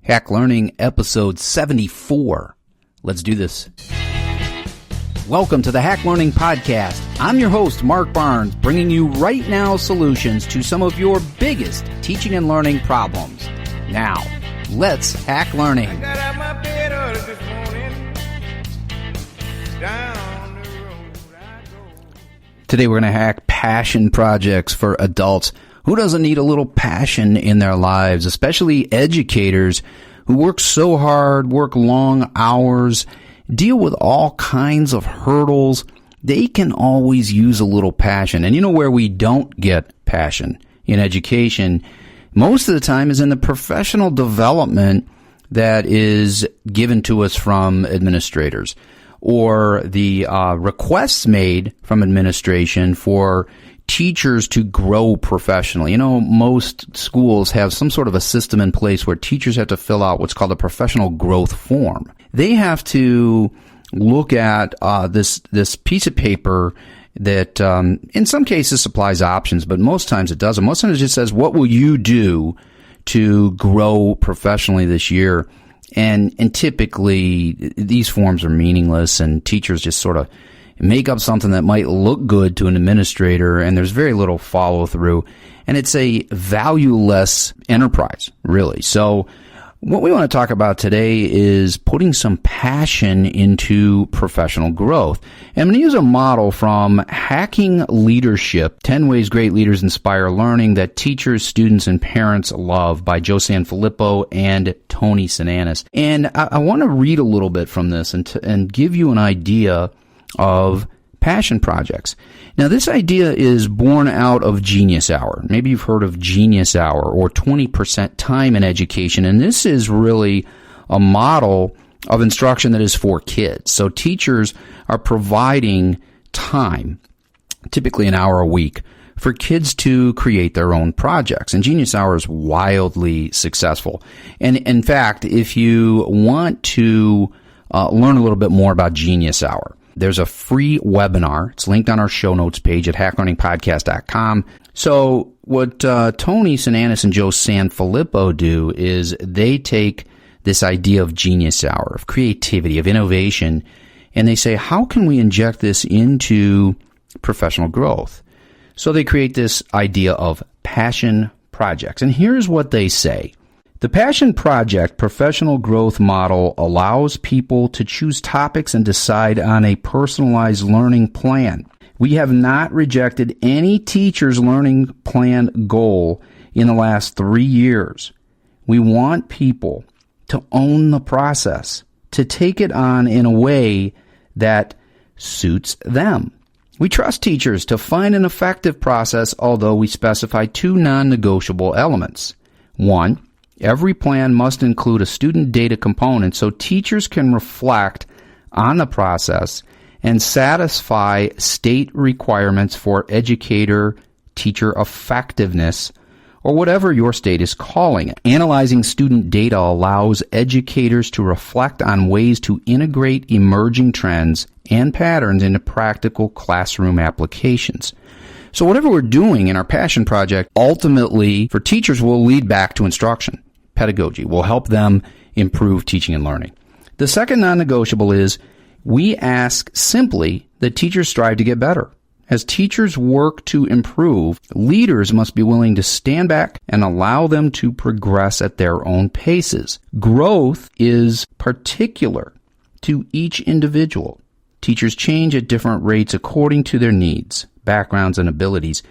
Hack Learning, episode 74. Let's do this. Welcome to the Hack Learning Podcast. I'm your host, Mark Barnes, bringing you right now solutions to some of your biggest teaching and learning problems. Now, let's hack learning. I got out my bed early this morning. Down the road I go. Today we're going to hack passion projects for adults. Who doesn't need a little passion in their lives, especially educators who work so hard, work long hours, deal with all kinds of hurdles? They can always use a little passion. And you know where we don't get passion in education most of the time is in the professional development that is given to us from administrators, or the requests made from administration for teachers to grow professionally. You know, most schools have some sort of a system in place where teachers have to fill out what's called a professional growth form. They have to look at this piece of paper that in some cases supplies options, but most times it doesn't. Most times it just says, what will you do to grow professionally this year? And typically these forms are meaningless, and teachers just sort of make up something that might look good to an administrator, and there's very little follow through, and it's a valueless enterprise, really. So what we want to talk about today is putting some passion into professional growth. And I'm going to use a model from Hacking Leadership, 10 Ways Great Leaders Inspire Learning That Teachers, Students, and Parents Love by Joe Sanfelippo and Tony Sinanis. And I want to read a little bit from this and give you an idea of passion projects. Now, this idea is born out of Genius Hour. Maybe you've heard of Genius Hour, or 20% time in education. And this is really a model of instruction that is for kids. So teachers are providing time, typically an hour a week, for kids to create their own projects. And Genius Hour is wildly successful. And in fact, if you want to learn a little bit more about Genius Hour, there's a free webinar. It's linked on our show notes page at hacklearningpodcast.com. So what Tony Sinanis and Joe Sanfelippo do is they take this idea of Genius Hour, of creativity, of innovation, and they say, how can we inject this into professional growth? So they create this idea of passion projects. And here's what they say. The Passion Project professional growth model allows people to choose topics and decide on a personalized learning plan. We have not rejected any teacher's learning plan goal in the last 3 years. We want people to own the process, to take it on in a way that suits them. We trust teachers to find an effective process, although we specify 2 non-negotiable elements. 1, every plan must include a student data component so teachers can reflect on the process and satisfy state requirements for educator-teacher effectiveness, or whatever your state is calling it. Analyzing student data allows educators to reflect on ways to integrate emerging trends and patterns into practical classroom applications. So whatever we're doing in our passion project, ultimately for teachers will lead back to instruction. Pedagogy will help them improve teaching and learning. The second non-negotiable is we ask simply that teachers strive to get better. As teachers work to improve, leaders must be willing to stand back and allow them to progress at their own paces. Growth is particular to each individual. Teachers change at different rates according to their needs, backgrounds, and abilities.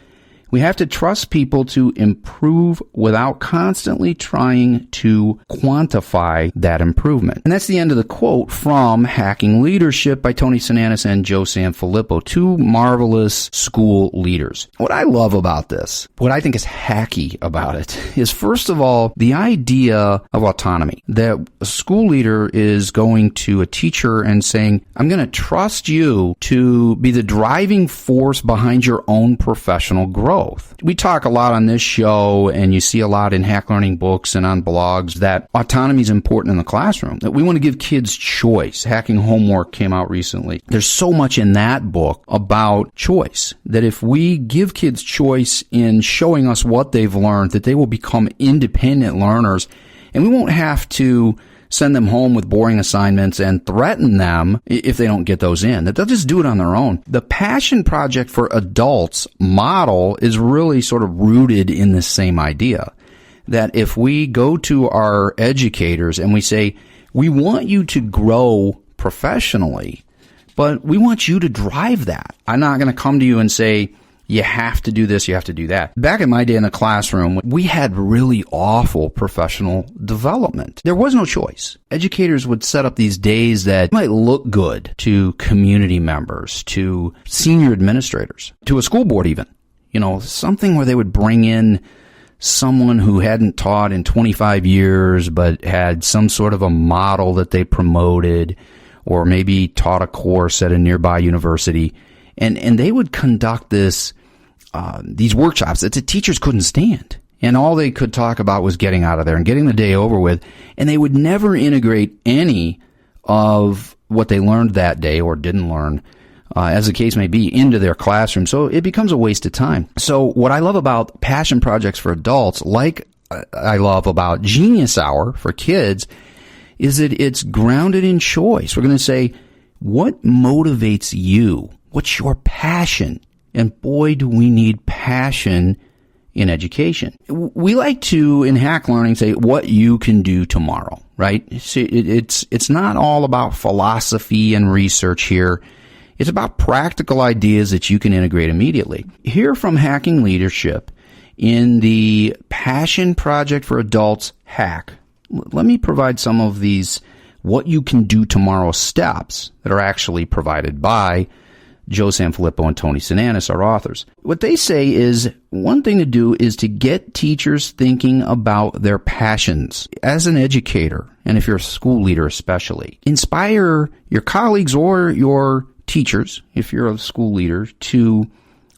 We have to trust people to improve without constantly trying to quantify that improvement. And that's the end of the quote from Hacking Leadership by Tony Sinanis and Joe Sanfelippo, 2 marvelous school leaders. What I love about this, what I think is hacky about it, is first of all, the idea of autonomy. That a school leader is going to a teacher and saying, I'm going to trust you to be the driving force behind your own professional growth. We talk a lot on this show, and you see a lot in hack learning books and on blogs, that autonomy is important in the classroom, that we want to give kids choice. Hacking Homework came out recently. There's so much in that book about choice, that if we give kids choice in showing us what they've learned, that they will become independent learners And we won't have to send them home with boring assignments and threaten them if they don't get those in. That they'll just do it on their own. The Passion Project for Adults model is really sort of rooted in this same idea. That if we go to our educators and we say, we want you to grow professionally, but we want you to drive that. I'm not going to come to you and say, you have to do this, you have to do that. Back in my day in the classroom, we had really awful professional development. There was no choice. Educators would set up these days that might look good to community members, to senior administrators, to a school board even. Something where they would bring in someone who hadn't taught in 25 years but had some sort of a model that they promoted, or maybe taught a course at a nearby university. And they would conduct these workshops that the teachers couldn't stand. And all they could talk about was getting out of there and getting the day over with. And they would never integrate any of what they learned that day or didn't learn, as the case may be, into their classroom. So it becomes a waste of time. So what I love about passion projects for adults, like I love about Genius Hour for kids, is that it's grounded in choice. We're going to say, what motivates you? What's your passion? And boy, do we need passion in education. We like to, in Hack Learning, say what you can do tomorrow, right? See, it's not all about philosophy and research here. It's about practical ideas that you can integrate immediately. Hear from Hacking Leadership in the Passion Project for Adults hack. Let me provide some of these what you can do tomorrow steps that are actually provided by Joe Sanfelippo and Tony Sinanis, our authors. What they say is one thing to do is to get teachers thinking about their passions. As an educator, and if you're a school leader especially, inspire your colleagues or your teachers, if you're a school leader, to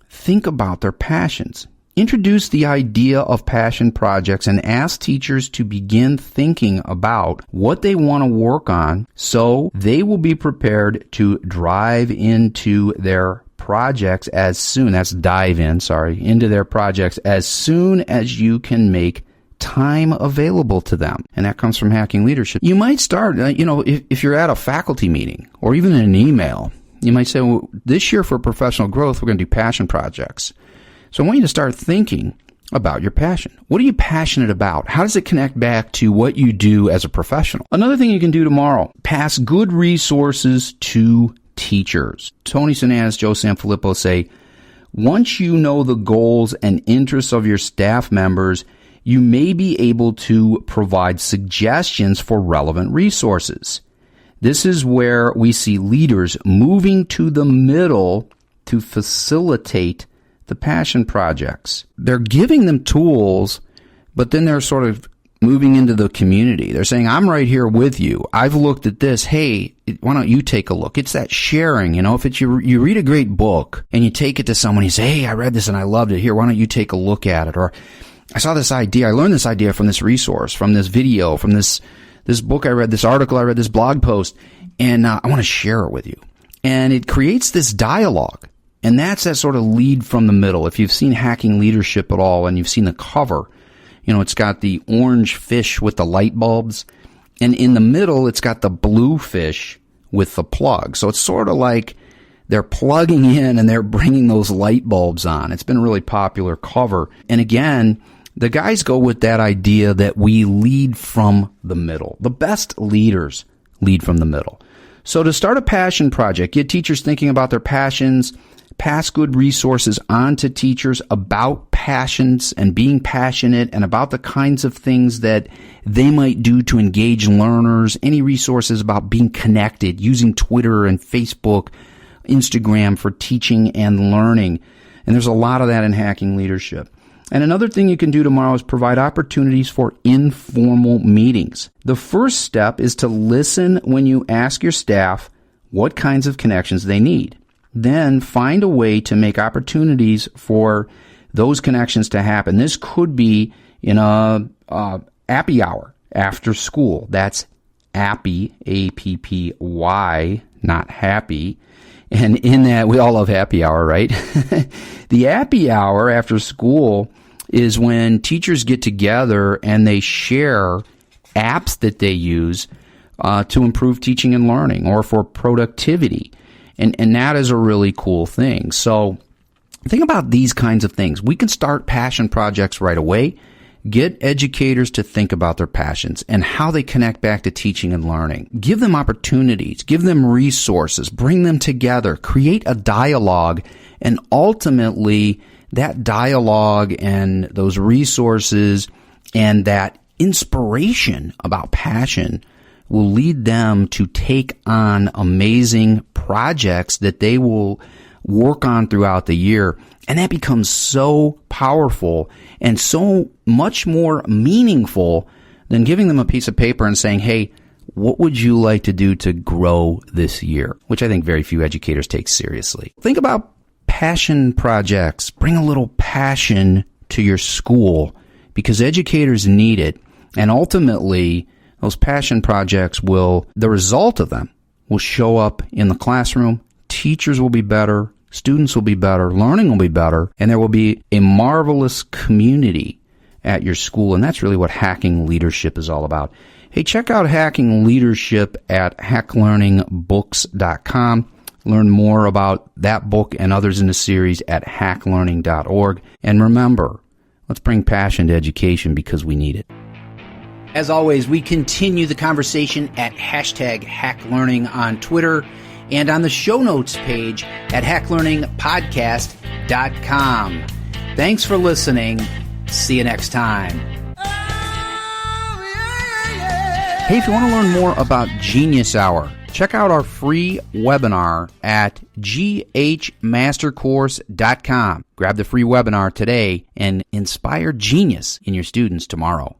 think about their passions. Introduce the idea of passion projects and ask teachers to begin thinking about what they want to work on so they will be prepared to drive into their projects into their projects as soon as you can make time available to them. And that comes from Hacking Leadership. You might start, if you're at a faculty meeting or even in an email, you might say, well, this year for professional growth, we're going to do passion projects. So I want you to start thinking about your passion. What are you passionate about? How does it connect back to what you do as a professional? Another thing you can do tomorrow, pass good resources to teachers. Tony Sinanis, Joe Sanfelippo say, once you know the goals and interests of your staff members, you may be able to provide suggestions for relevant resources. This is where we see leaders moving to the middle to facilitate the passion projects. They're giving them tools, but then they're sort of moving into the community. They're saying, I'm right here with you. I've looked at this. Hey, why don't you take a look? It's that sharing. If it's you read a great book and you take it to someone, you say, hey, I read this and I loved it. Here, why don't you take a look at it? Or I saw this idea. I learned this idea from this resource, from this video, from this book I read, this article I read, this blog post, and I want to share it with you. And it creates this dialogue. And that's that sort of lead from the middle. If you've seen Hacking Leadership at all and you've seen the cover, it's got the orange fish with the light bulbs. And in the middle, it's got the blue fish with the plug. So it's sort of like they're plugging in and they're bringing those light bulbs on. It's been a really popular cover. And again, the guys go with that idea that we lead from the middle. The best leaders lead from the middle. So to start a passion project, get teachers thinking about their passions, pass good resources on to teachers about passions and being passionate and about the kinds of things that they might do to engage learners, any resources about being connected, using Twitter and Facebook, Instagram for teaching and learning. And there's a lot of that in Hacking Leadership. And another thing you can do tomorrow is provide opportunities for informal meetings. The first step is to listen when you ask your staff what kinds of connections they need. Then find a way to make opportunities for those connections to happen. This could be in a appy hour after school. That's appy, A-P-P-Y, not happy. And in that, we all love happy hour, right? The appy hour after school is when teachers get together and they share apps that they use to improve teaching and learning or for productivity. And that is a really cool thing. So think about these kinds of things. We can start passion projects right away. Get educators to think about their passions and how they connect back to teaching and learning. Give them opportunities, give them resources, bring them together, create a dialogue, and ultimately that dialogue and those resources and that inspiration about passion will lead them to take on amazing projects that they will work on throughout the year. And that becomes so powerful and so much more meaningful than giving them a piece of paper and saying, hey, what would you like to do to grow this year? Which I think very few educators take seriously. Think about passion projects. Bring a little passion to your school because educators need it. And ultimately, those passion projects the result of them will show up in the classroom. Teachers will be better. Students will be better, learning will be better, and there will be a marvelous community at your school. And that's really what hacking leadership is all about. Hey, check out Hacking Leadership at hacklearningbooks.com. Learn more about that book and others in the series at hacklearning.org. And remember, let's bring passion to education because we need it. As always, we continue the conversation at #HackLearning on Twitter and on the show notes page at hacklearningpodcast.com. Thanks for listening. See you next time. Hey, if you want to learn more about Genius Hour, check out our free webinar at ghmastercourse.com. Grab the free webinar today and inspire genius in your students tomorrow.